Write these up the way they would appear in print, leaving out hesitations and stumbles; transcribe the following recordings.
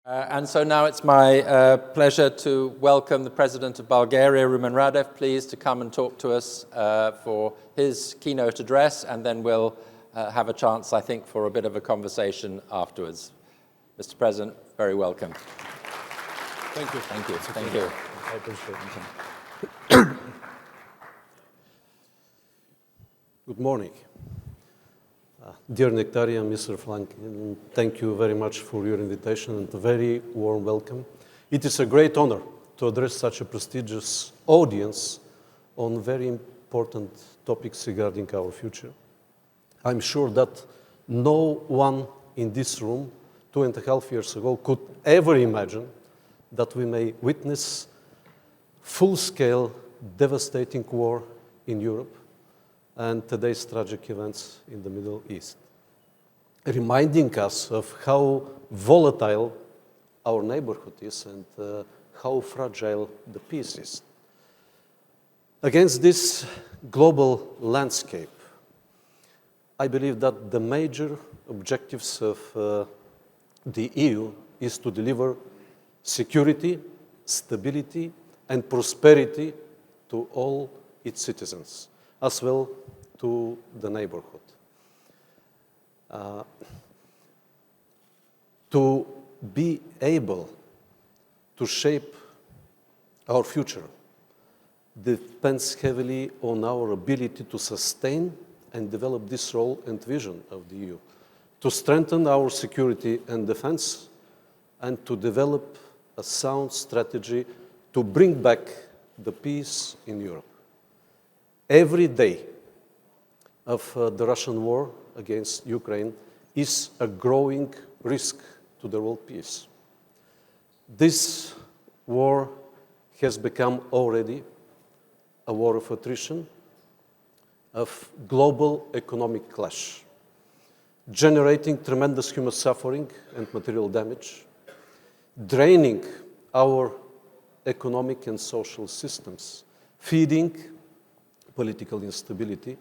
And so now it's my pleasure to welcome the President of Bulgaria, Rumen Radev, please, to come and talk to us for his keynote address, and then we'll have a chance, I think, for a bit of a conversation afterwards. Mr. President, very welcome. Thank you. Thank you. Thank you. I appreciate it. Good morning. Dear Nectaria, Mr. Franklin, thank you very much for your invitation and a very warm welcome. It is a great honor to address such a prestigious audience on very important topics regarding our future. I'm sure that no one in this room 2.5 years ago could ever imagine that we may witness full-scale, devastating war in Europe and today's tragic events in the Middle East, reminding us of how volatile our neighborhood is and how fragile the peace is. Against this global landscape, I believe that the major objectives of the EU is to deliver security, stability, and prosperity to all its citizens, as well to the neighborhood. To be able to shape our future depends heavily on our ability to sustain and develop this role and vision of the EU, to strengthen our security and defense, and to develop a sound strategy to bring back the peace in Europe. Every day of the Russian war against Ukraine is a growing risk to the world peace. This war has become already a war of attrition, of global economic clash, generating tremendous human suffering and material damage, draining our economic and social systems, feeding political instability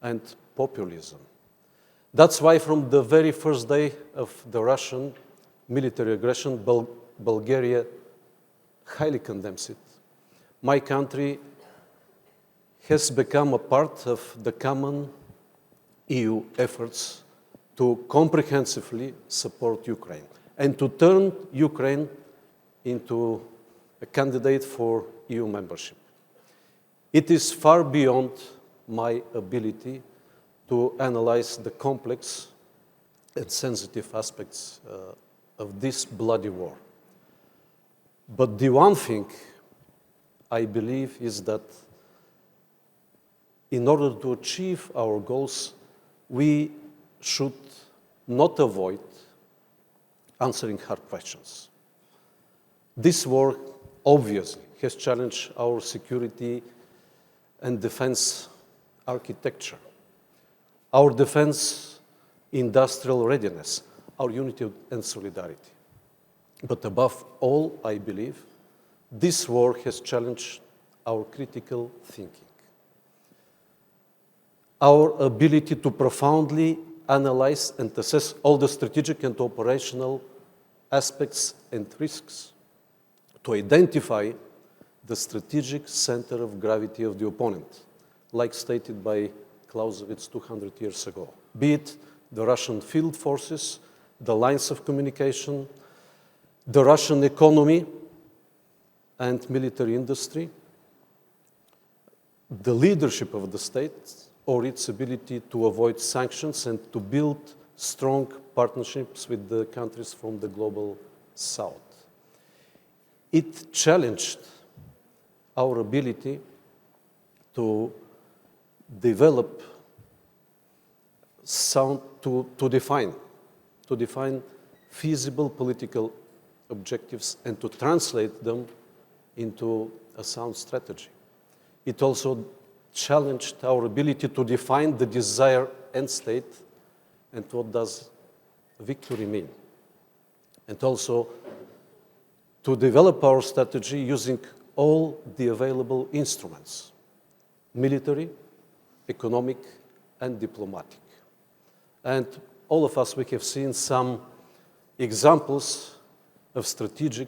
and populism. That's why from the very first day of the Russian military aggression, Bulgaria highly condemns it. My country has become a part of the common EU efforts to comprehensively support Ukraine and to turn Ukraine into a candidate for EU membership. It is far beyond my ability to analyze the complex and sensitive aspects of this bloody war. But the one thing I believe is that in order to achieve our goals, we should not avoid answering hard questions. This war obviously has challenged our security and defense architecture, our defense industrial readiness, our unity and solidarity. But above all, I believe, this war has challenged our critical thinking, our ability to profoundly analyze and assess all the strategic and operational aspects and risks, to identify the strategic center of gravity of the opponent, like stated by Clausewitz 200 years ago, be it the Russian field forces, the lines of communication, the Russian economy and military industry, the leadership of the state, or its ability to avoid sanctions and to build strong partnerships with the countries from the global south. It challenged our ability to develop sound, to define feasible political objectives and to translate them into a sound strategy. It also challenged our ability to define the desired end state and what does victory mean. And also to develop our strategy using all the available instruments, military, economic, and diplomatic. And all of us, we have seen some examples of strategic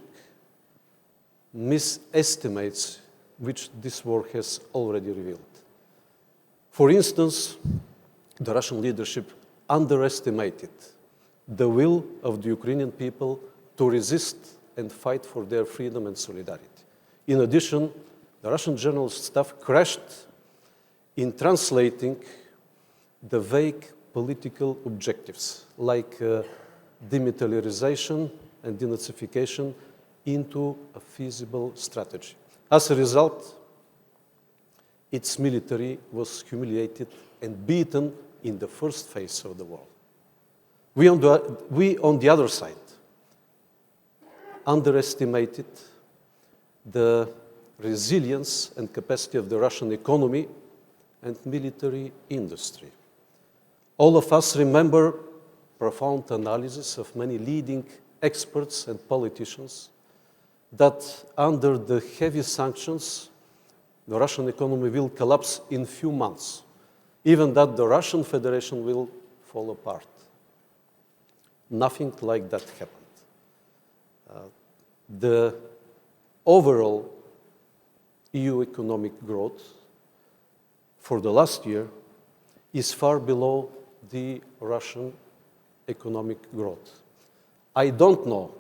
misestimates which this war has already revealed. For instance, the Russian leadership underestimated the will of the Ukrainian people to resist and fight for their freedom and solidarity. In addition, the Russian General Staff crashed in translating the vague political objectives like demilitarization and denazification into a feasible strategy. As a result, its military was humiliated and beaten in the first phase of the war. We, on the other side, underestimated the resilience and capacity of the Russian economy and military industry. All of us remember profound analysis of many leading experts and politicians that under the heavy sanctions, the Russian economy will collapse in few months, even that the Russian Federation will fall apart. Nothing like that happened. The overall EU economic growth for the last year is far below the Russian economic growth. I don't know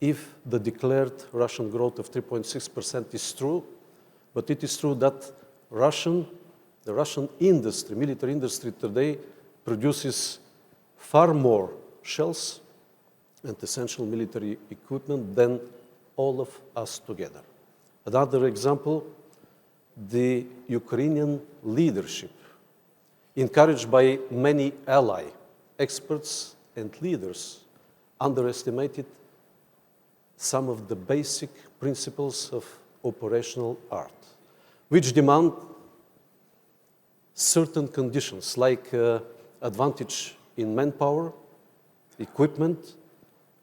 if the declared Russian growth of 3.6% is true, but it is true that the Russian industry, military industry today produces far more shells and essential military equipment than all of us together. Another example, the Ukrainian leadership, encouraged by many ally experts and leaders, underestimated some of the basic principles of operational art, which demand certain conditions like advantage in manpower, equipment,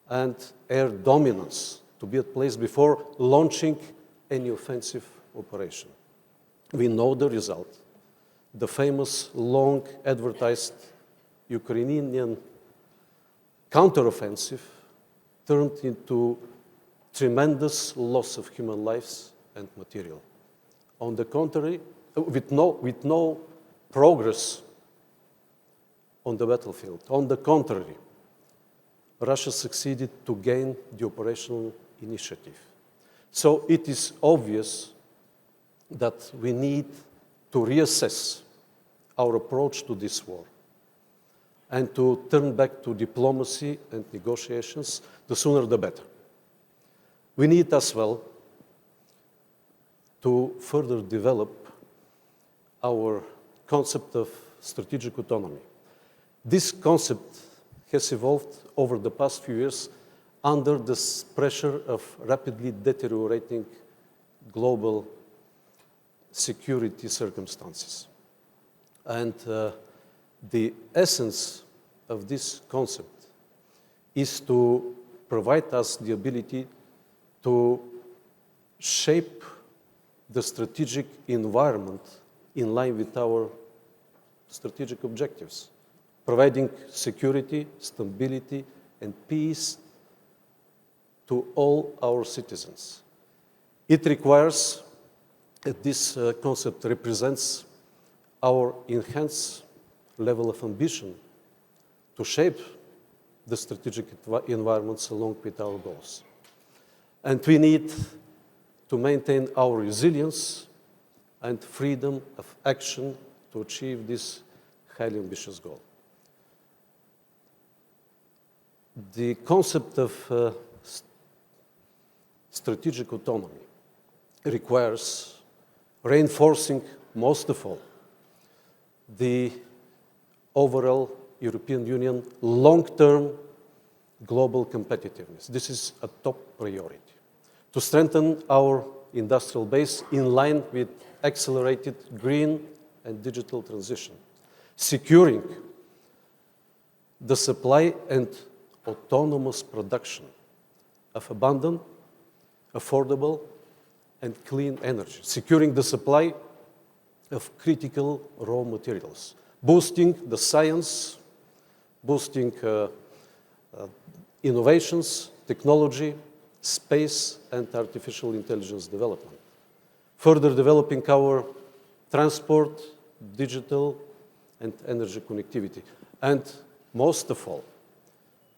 and air dominance to be at place before launching any offensive operation. We know the result. The famous long advertised Ukrainian counteroffensive turned into tremendous loss of human lives and material. On the contrary, with no progress on the battlefield. On the contrary, Russia succeeded to gain the operational initiative. So it is obvious that we need to reassess our approach to this war and to turn back to diplomacy and negotiations, the sooner the better. We need as well to further develop our concept of strategic autonomy. This concept has evolved over the past few years under the pressure of rapidly deteriorating global security circumstances. And the essence of this concept is to provide us the ability to shape the strategic environment in line with our strategic objectives, providing security, stability, and peace to all our citizens. It requires that this concept represents our enhanced level of ambition to shape the strategic environments along with our goals. And we need to maintain our resilience and freedom of action to achieve this highly ambitious goal. The concept of strategic autonomy requires reinforcing, most of all, the overall European Union long-term global competitiveness. This is a top priority. To strengthen our industrial base in line with accelerated green and digital transition, securing the supply and autonomous production of abundant, affordable, and clean energy, securing the supply of critical raw materials, boosting the science, boosting innovations, technology, space, and artificial intelligence development. Further developing our transport, digital, and energy connectivity. And most of all,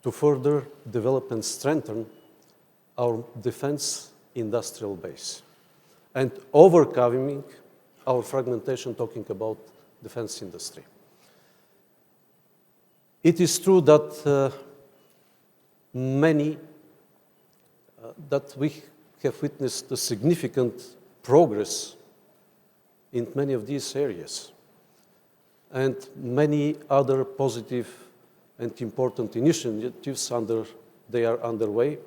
to further develop and strengthen our defense industrial base. And overcoming our fragmentation, talking about defense industry. It is true that that we have witnessed a significant progress in many of these areas. And many other positive and important initiatives they are underway,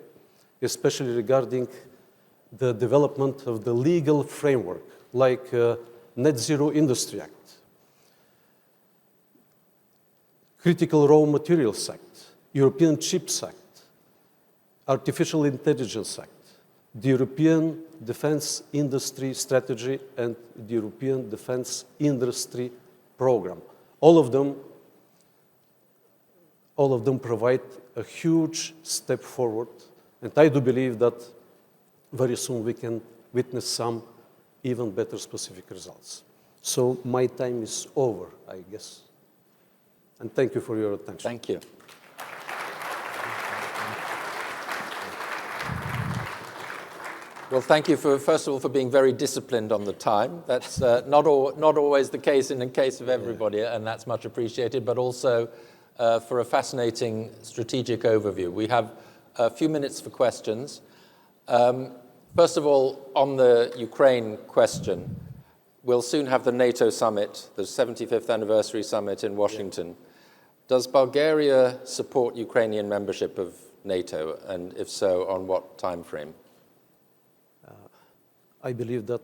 especially regarding the development of the legal framework, like Net Zero Industry Act, Critical Raw Materials Act, European Chips Act, Artificial Intelligence Act, the European Defense Industry Strategy, and the European Defense Industry Program. All of them provide a huge step forward, and I do believe that very soon we can witness some even better specific results. So my time is over, I guess. And thank you for your attention. Thank you. Well, thank you, first of all, for being very disciplined on the time. That's not always the case in the case of everybody, and that's much appreciated, but also for a fascinating strategic overview. We have a few minutes for questions. First of all, on the Ukraine question, we'll soon have the NATO summit, the 75th anniversary summit in Washington. Does Bulgaria support Ukrainian membership of NATO, and if so, on what time frame? I believe that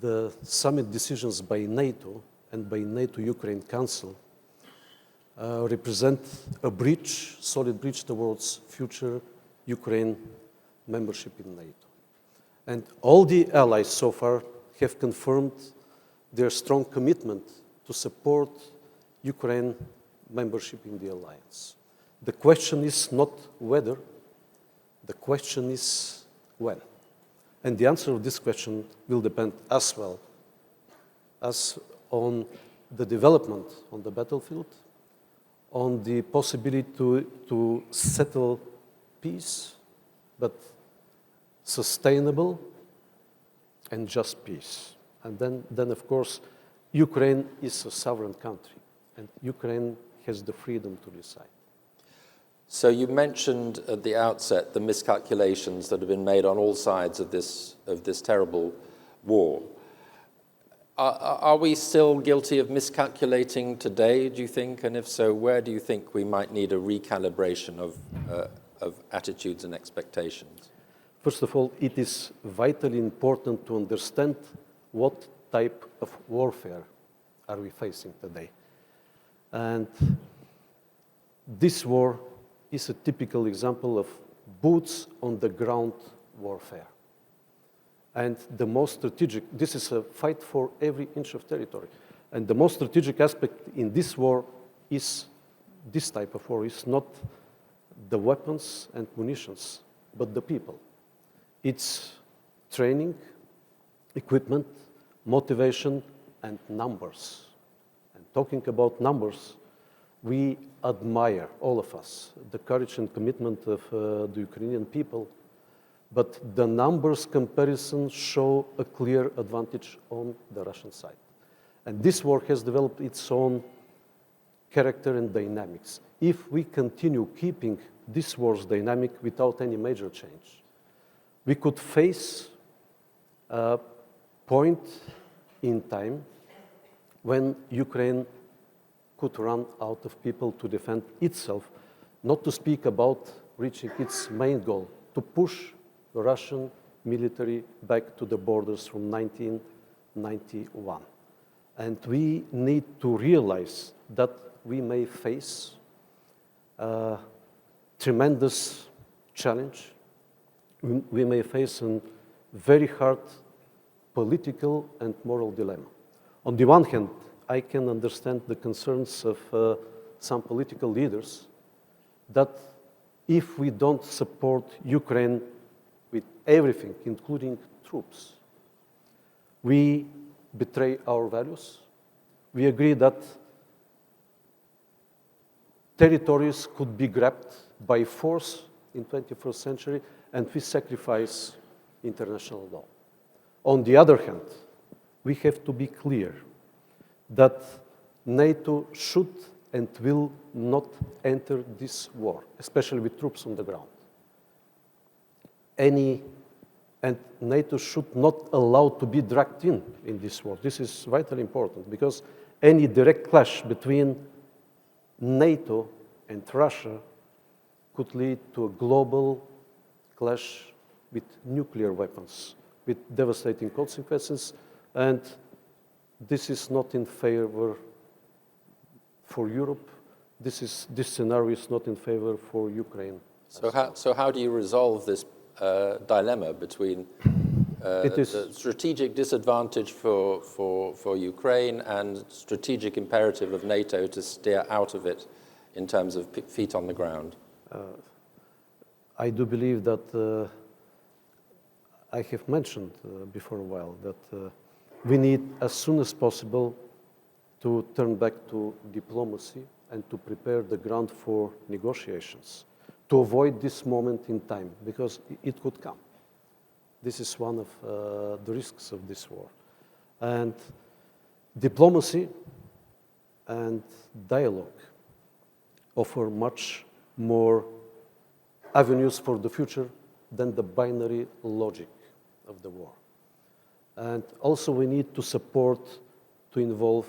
the summit decisions by NATO and by NATO-Ukraine Council represent a bridge, solid bridge towards future Ukraine membership in NATO. And all the allies so far have confirmed their strong commitment to support Ukraine membership in the alliance. The question is not whether, the question is when. And the answer to this question will depend as well as on the development on the battlefield, on the possibility to settle peace, but sustainable and just peace. And then of course, Ukraine is a sovereign country, and Ukraine has the freedom to decide. So you mentioned at the outset the miscalculations that have been made on all sides of this terrible war. Are we still guilty of miscalculating today, do you think? And if so, where do you think we might need a recalibration of attitudes and expectations? First of all, it is vitally important to understand what type of warfare are we facing today. And this war is a typical example of boots on the ground warfare. And the most strategic, this is a fight for every inch of territory. And the most strategic aspect in this war is, this type of war is not the weapons and munitions, but the people. It's training, equipment, motivation, and numbers. And talking about numbers, we admire, all of us, the courage and commitment of the Ukrainian people, but the numbers comparison show a clear advantage on the Russian side. And this war has developed its own character and dynamics. If we continue keeping this war's dynamic without any major change, we could face a point in time when Ukraine could run out of people to defend itself, not to speak about reaching its main goal, to push the Russian military back to the borders from 1991. And we need to realize that we may face a tremendous challenge. We may face a very hard political and moral dilemma. On the one hand, I can understand the concerns of some political leaders that if we don't support Ukraine with everything, including troops, we betray our values. We agree that territories could be grabbed by force in 21st century, and we sacrifice international law. On the other hand, we have to be clear that NATO should and will not enter this war, especially with troops on the ground. And NATO should not allow to be dragged in this war. This is vitally important because any direct clash between NATO and Russia could lead to a global clash with nuclear weapons, with devastating consequences, and this is not in favor for Europe. This scenario is not in favor for Ukraine. So how do you resolve this dilemma between the strategic disadvantage for Ukraine and strategic imperative of NATO to steer out of it in terms of feet on the ground? I do believe that I have mentioned before a while that we need as soon as possible to turn back to diplomacy and to prepare the ground for negotiations, to avoid this moment in time, because it could come. This is one of the risks of this war. And diplomacy and dialogue offer much more avenues for the future than the binary logic of the war. And also we need to support, to involve,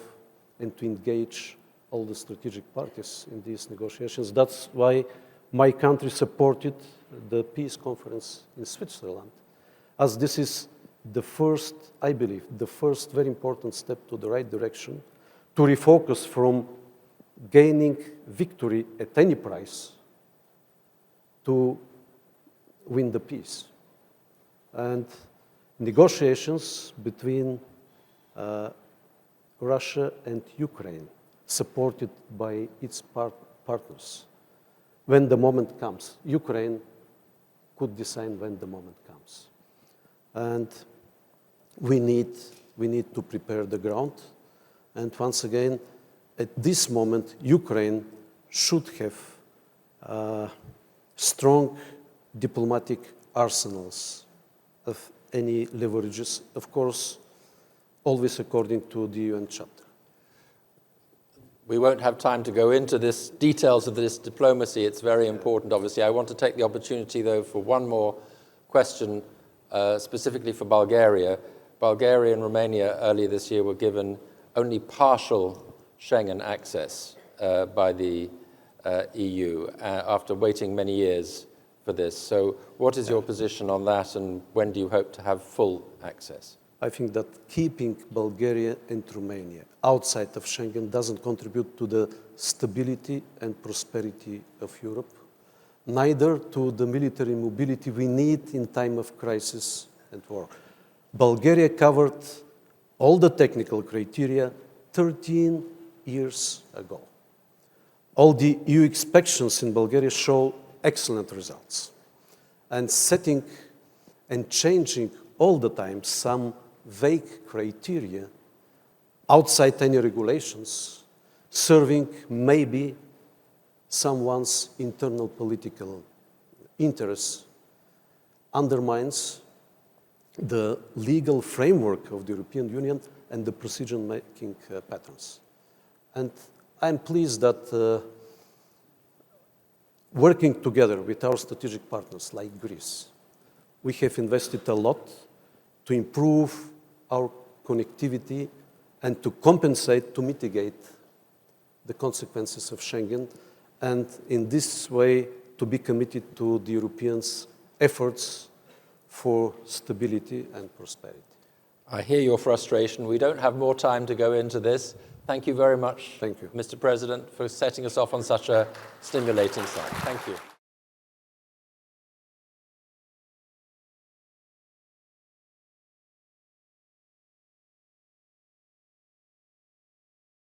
and to engage all the strategic parties in these negotiations. That's why my country supported the peace conference in Switzerland, as this is the first, I believe, the first very important step to the right direction to refocus from gaining victory at any price to win the peace. And negotiations between Russia and Ukraine, supported by its partners, when the moment comes. Ukraine could decide when the moment comes. And we need to prepare the ground. And once again, at this moment, Ukraine should have strong diplomatic arsenals of any leverages, of course, always according to the UN chapter. We won't have time to go into the details of this diplomacy. It's very important, obviously. I want to take the opportunity, though, for one more question, specifically for Bulgaria. Bulgaria and Romania earlier this year were given only partial Schengen access by the EU after waiting many years for this. So what is your position on that, and when do you hope to have full access? I think that keeping Bulgaria and Romania outside of Schengen doesn't contribute to the stability and prosperity of Europe, neither to the military mobility we need in time of crisis and war. Bulgaria covered all the technical criteria 13 years ago. All the EU inspections in Bulgaria show excellent results. And setting and changing all the time some vague criteria outside any regulations, serving maybe someone's internal political interests, undermines the legal framework of the European Union and the decision-making patterns. And I'm pleased that working together with our strategic partners like Greece, we have invested a lot to improve our connectivity and to compensate, to mitigate the consequences of Schengen, and in this way to be committed to the Europeans' efforts for stability and prosperity. I hear your frustration. We don't have more time to go into this. Thank you very much, Thank you. Mr. President, for setting us off on such a stimulating side. Thank you.